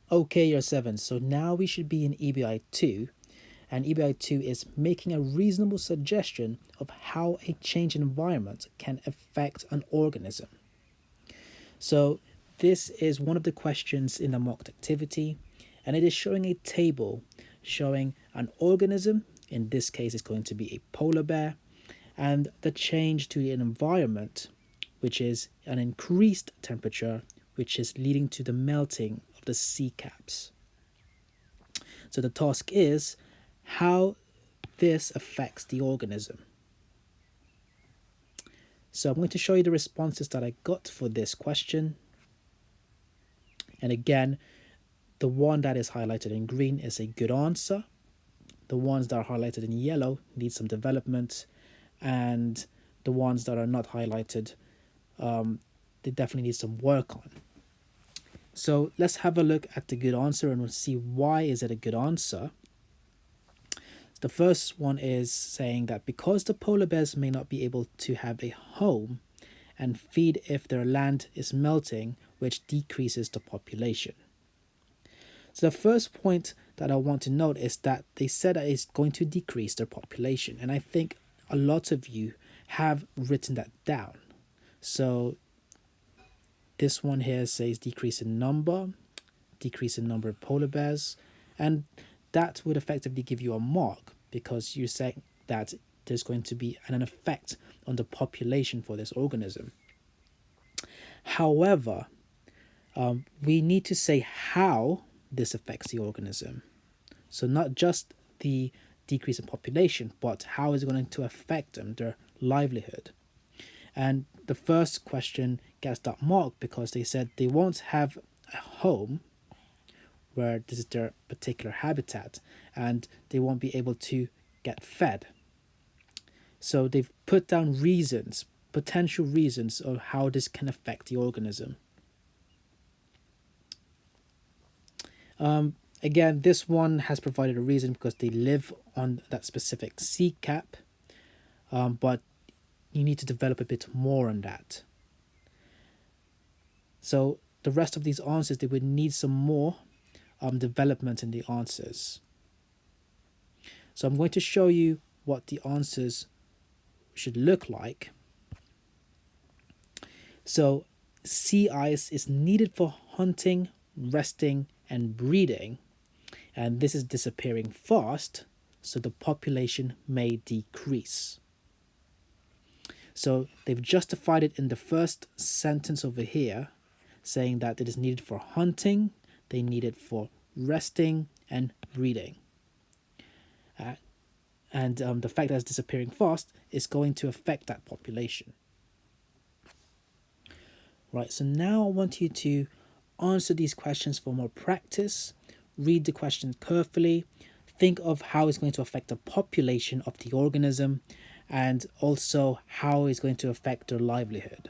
Okay, year 7. So now we should be in EBI 2, and EBI 2 is making a reasonable suggestion of how a change in environment can affect an organism. So this is one of the questions in the mocked activity, and it is showing a table showing an organism. In this case, it's going to be a polar bear, and the change to an environment, which is an increased temperature, which is leading to the melting of the sea caps. So the task is how this affects the organism. So I'm going to show you the responses that I got for this question. And again, the one that is highlighted in green is a good answer. The ones that are highlighted in yellow need some development. And the ones that are not highlighted, they definitely need some work on. So let's have a look at the good answer and we'll see why is it a good answer. The first one is saying that because the polar bears may not be able to have a home and feed if their land is melting, which decreases the population. So the first point that I want to note is that they said that it's going to decrease their population. And I think a lot of you have written that down. So this one here says decrease in number of polar bears, and that would effectively give you a mark because you're saying that there's going to be an effect on the population for this organism. However, we need to say how this affects the organism. So not just the decrease in population, but how is it going to affect them, their livelihood. And the first question gets that mark because they said they won't have a home where this is their particular habitat and they won't be able to get fed. So they've put down reasons, potential reasons of how this can affect the organism. Again, this one has provided a reason because they live on that specific sea cap, but you need to develop a bit more on that. So the rest of these answers, they would need some more development in the answers. So I'm going to show you what the answers should look like. So sea ice is needed for hunting, resting, and breeding, and this is disappearing fast, so the population may decrease. So they've justified it in the first sentence over here, saying that it is needed for hunting, they need it for resting and breeding. And the fact that it's disappearing fast is going to affect that population. Right, so now I want you to answer these questions for more practice, read the question carefully, think of how it's going to affect the population of the organism, and also how it's going to affect their livelihood.